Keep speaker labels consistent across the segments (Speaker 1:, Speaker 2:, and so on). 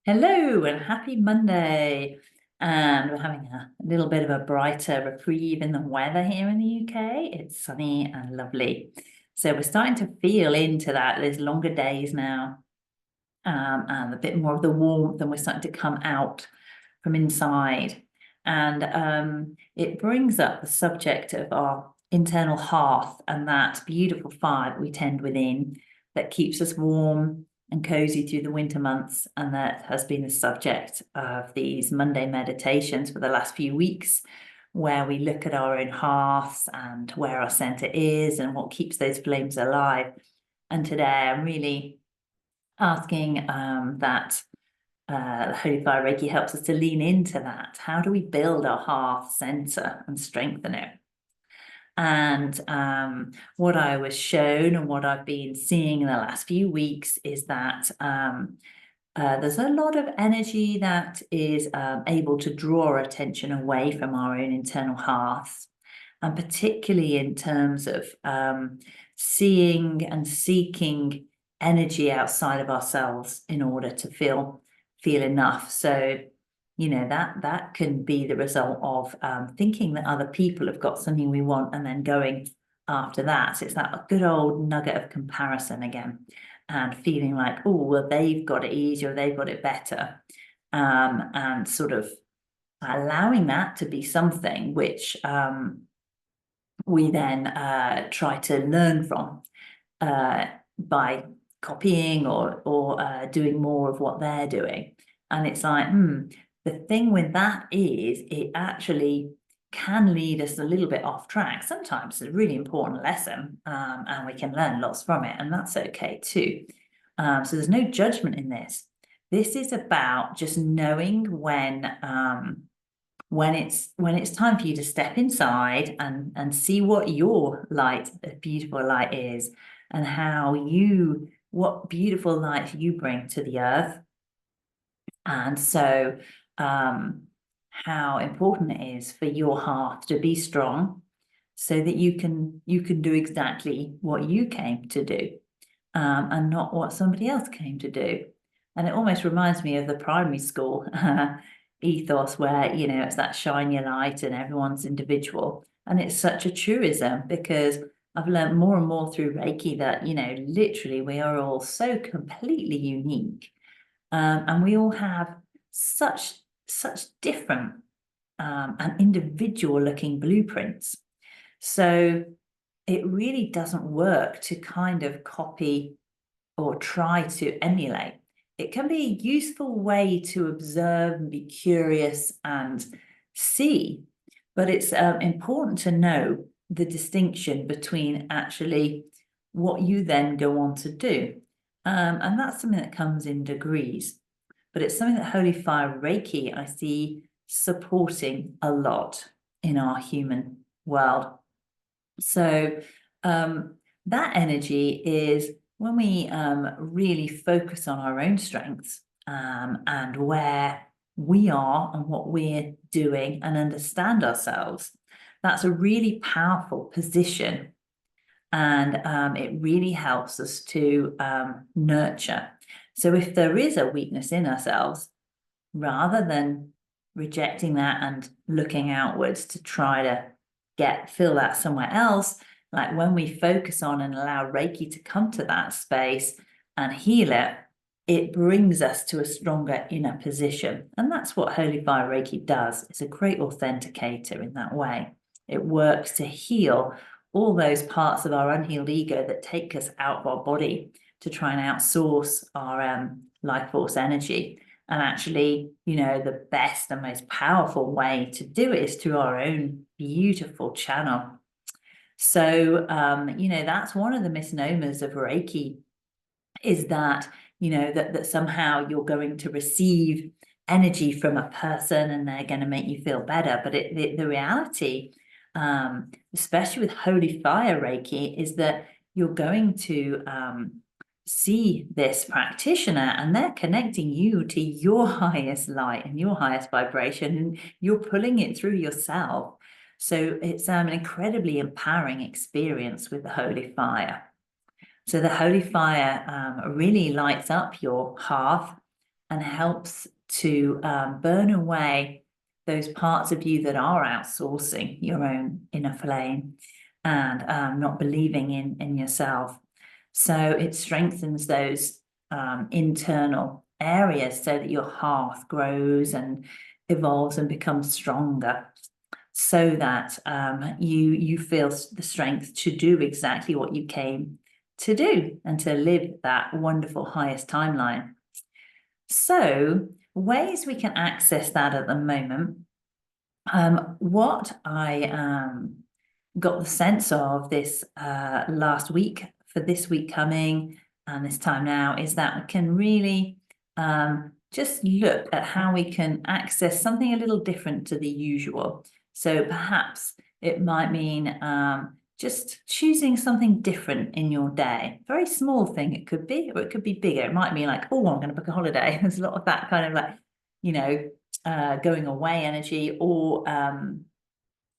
Speaker 1: Hello and happy Monday. And we're having a little bit of a brighter reprieve in the weather here in the UK. It's sunny and lovely. So we're starting to feel into that. There's longer days now, and a bit more of the warmth, and we're starting to come out from inside. And it brings up the subject of our internal hearth and that beautiful fire that we tend within that keeps us warm and cozy through the winter months. And that has been the subject of these Monday meditations for the last few weeks, where we look at our own hearths and where our center is and what keeps those flames alive. And today I'm really asking that the Holy Fire Reiki helps us to lean into that. How do we build our hearth center and strengthen it? And what I was shown and what I've been seeing in the last few weeks is that there's a lot of energy that is able to draw our attention away from our own internal hearths, and particularly in terms of seeing and seeking energy outside of ourselves in order to feel enough. So that can be the result of thinking that other people have got something we want and then going after that. So it's that good old nugget of comparison again, and feeling like, oh, well, they've got it easier, they've got it better, and sort of allowing that to be something which we then try to learn from by copying or doing more of what they're doing. And it's like, the thing with that is it actually can lead us a little bit off track. Sometimes it's a really important lesson, and we can learn lots from it, and that's okay too. So there's no judgment in this. This is about just knowing when it's time for you to step inside and see what your light, a beautiful light is, and what beautiful light you bring to the earth. And so how important it is for your heart to be strong so that you can do exactly what you came to do, and not what somebody else came to do. And it almost reminds me of the primary school ethos, where it's that shine your light and everyone's individual. And it's such a truism, because I've learned more and more through Reiki that literally we are all so completely unique, and we all have such different and individual looking blueprints. So it really doesn't work to kind of copy or try to emulate. It can be a useful way to observe and be curious and see, but it's important to know the distinction between actually what you then go on to do. And that's something that comes in degrees, but it's something that Holy Fire Reiki I see supporting a lot in our human world. So that energy is when we really focus on our own strengths, and where we are and what we're doing, and understand ourselves. That's a really powerful position, and it really helps us to nurture. So if there is a weakness in ourselves, rather than rejecting that and looking outwards to try to fill that somewhere else, like when we focus on and allow Reiki to come to that space and heal it, it brings us to a stronger inner position. And that's what Holy Fire Reiki does. It's a great authenticator in that way. It works to heal all those parts of our unhealed ego that take us out of our body to try and outsource our life force energy. And actually, the best and most powerful way to do it is through our own beautiful channel. So, that's one of the misnomers of Reiki, is that, that somehow you're going to receive energy from a person and they're going to make you feel better. But the reality, especially with Holy Fire Reiki, is that you're going to see this practitioner and they're connecting you to your highest light and your highest vibration, and you're pulling it through yourself. So it's an incredibly empowering experience with the Holy Fire. So the Holy Fire really lights up your hearth, and helps to burn away those parts of you that are outsourcing your own inner flame and not believing in yourself. So it strengthens those internal areas so that your hearth grows and evolves and becomes stronger, so that you feel the strength to do exactly what you came to do and to live that wonderful highest timeline. So ways we can access that at the moment. What I got the sense of this last week for this week coming and this time now is that we can really just look at how we can access something a little different to the usual. So perhaps it might mean just choosing something different in your day. Very small thing it could be, or it could be bigger. It might mean like, oh, I'm going to book a holiday. There's a lot of that kind of like, you know, going away energy, or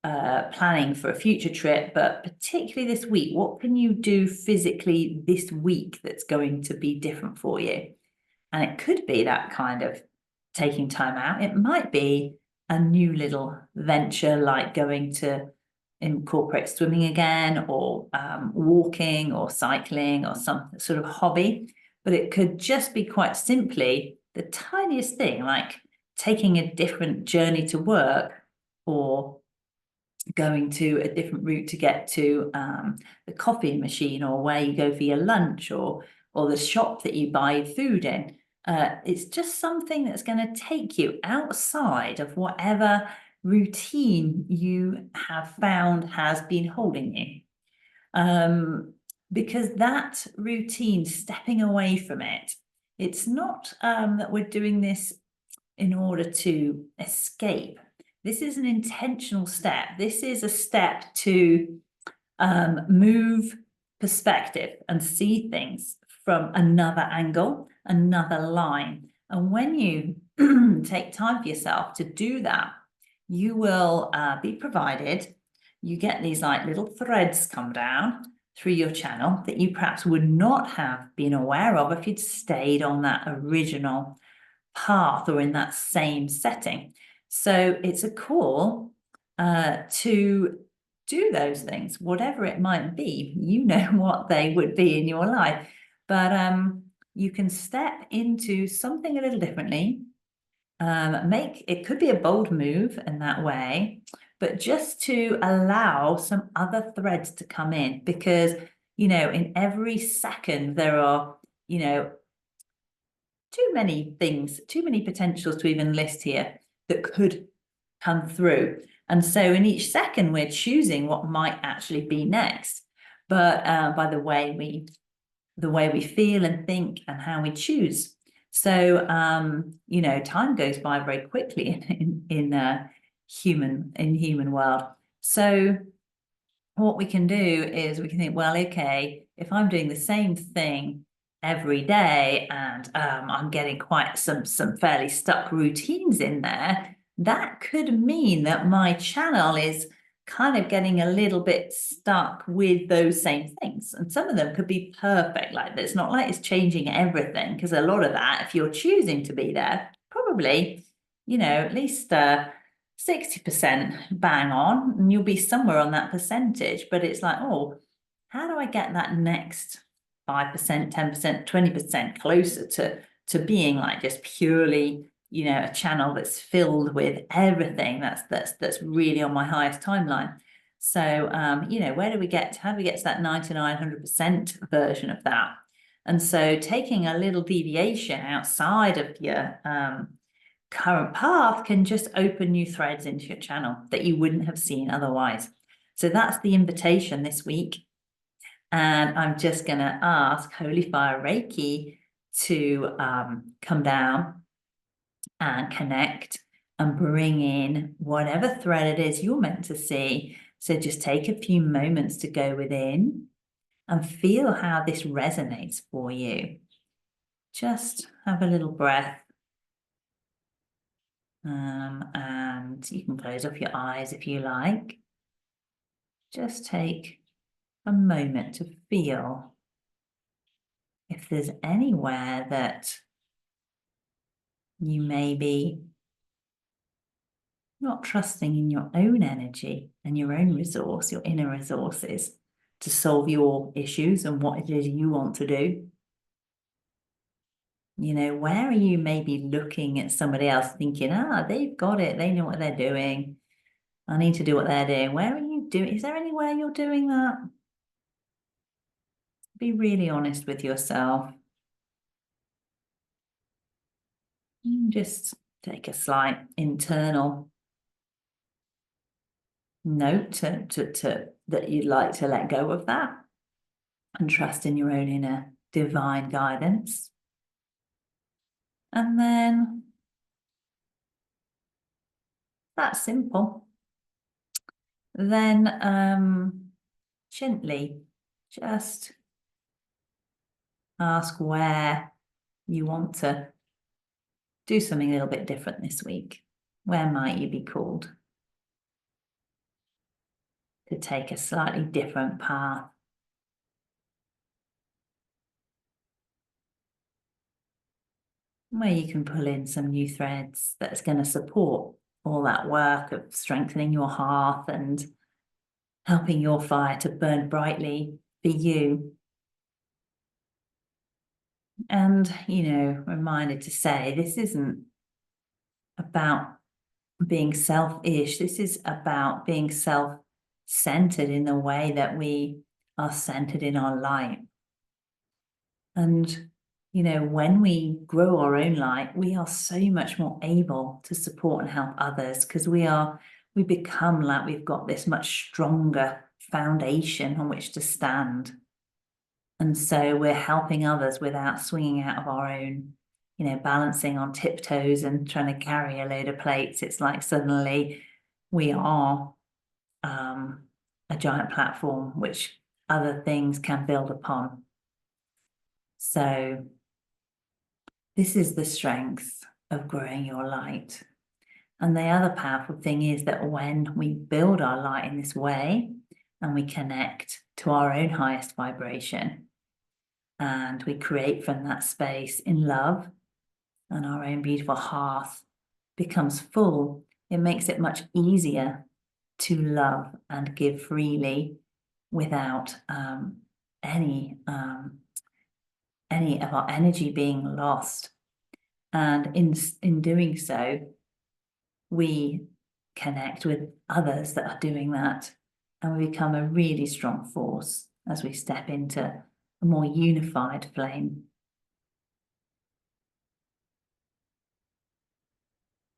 Speaker 1: planning for a future trip. But particularly this week, what can you do physically this week that's going to be different for you? And it could be that kind of taking time out. It might be a new little venture, like going to incorporate swimming again, or walking or cycling, or some sort of hobby. But it could just be quite simply the tiniest thing, like taking a different journey to work, or going to a different route to get to the coffee machine, or where you go for your lunch, or the shop that you buy food in. It's just something that's going to take you outside of whatever routine you have found has been holding you. Because that routine, stepping away from it, it's not that we're doing this in order to escape. This is an intentional step. This is a step to move perspective and see things from another angle, another line. And when you take time for yourself to do that, you will be provided, you get these like little threads come down through your channel that you perhaps would not have been aware of if you'd stayed on that original path or in that same setting. So it's a call to do those things, whatever it might be. You know what they would be in your life, but you can step into something a little differently. It could be a bold move in that way, but just to allow some other threads to come in, because in every second there are too many things, too many potentials to even list here that could come through. And so in each second, we're choosing what might actually be next. But by the way we feel and think and how we choose. So time goes by very quickly in human world. So what we can do is we can think, well, okay, if I'm doing the same thing every day and I'm getting quite some fairly stuck routines in there, that could mean that my channel is kind of getting a little bit stuck with those same things. And some of them could be perfect. Like, it's not like it's changing everything, because a lot of that, if you're choosing to be there, probably, at least 60% bang on, and you'll be somewhere on that percentage. But it's like, oh, how do I get that next 5%, 10%, 20% closer to being like just purely, a channel that's filled with everything that's really on my highest timeline. So where do we get how do we get to that 99, 100% version of that? And so taking a little deviation outside of your current path can just open new threads into your channel that you wouldn't have seen otherwise. So that's the invitation this week. And I'm just going to ask Holy Fire Reiki to come down and connect and bring in whatever thread it is you're meant to see. So just take a few moments to go within and feel how this resonates for you. Just have a little breath. And you can close off your eyes if you like. Just take a moment to feel if there's anywhere that You may be not trusting in your own energy and your own resource, your inner resources, to solve your issues and what it is you want to do. You know, where are you maybe looking at somebody else thinking, they've got it, they know what they're doing, I need to do what they're doing. Where are you doing? Is there anywhere you're doing that? Be really honest with yourself. Just take a slight internal note that you'd like to let go of that and trust in your own inner divine guidance. And then that's simple. Then gently just ask where you want to do something a little bit different this week. Where might you be called to take a slightly different path? Where you can pull in some new threads that's going to support all that work of strengthening your hearth and helping your fire to burn brightly for you. And, reminded to say, this isn't about being selfish. This is about being self-centered in the way that we are centered in our light. And, when we grow our own light, we are so much more able to support and help others because we become like we've got this much stronger foundation on which to stand. And so we're helping others without swinging out of our own, balancing on tiptoes and trying to carry a load of plates. It's like suddenly we are a giant platform which other things can build upon. So this is the strength of growing your light. And the other powerful thing is that when we build our light in this way and we connect to our own highest vibration and we create from that space in love, and our own beautiful hearth becomes full, it makes it much easier to love and give freely without any of our energy being lost. And in doing so, we connect with others that are doing that, and we become a really strong force as we step into a more unified flame.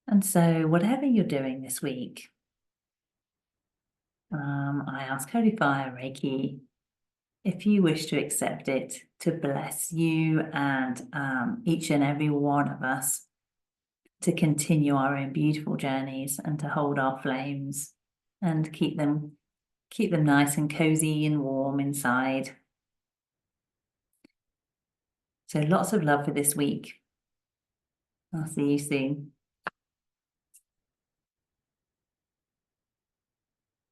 Speaker 1: And so whatever you're doing this week, I ask Holy Fire Reiki, if you wish to accept it, to bless you and each and every one of us to continue our own beautiful journeys and to hold our flames and keep them nice and cozy and warm inside. So lots of love for this week. I'll see you soon.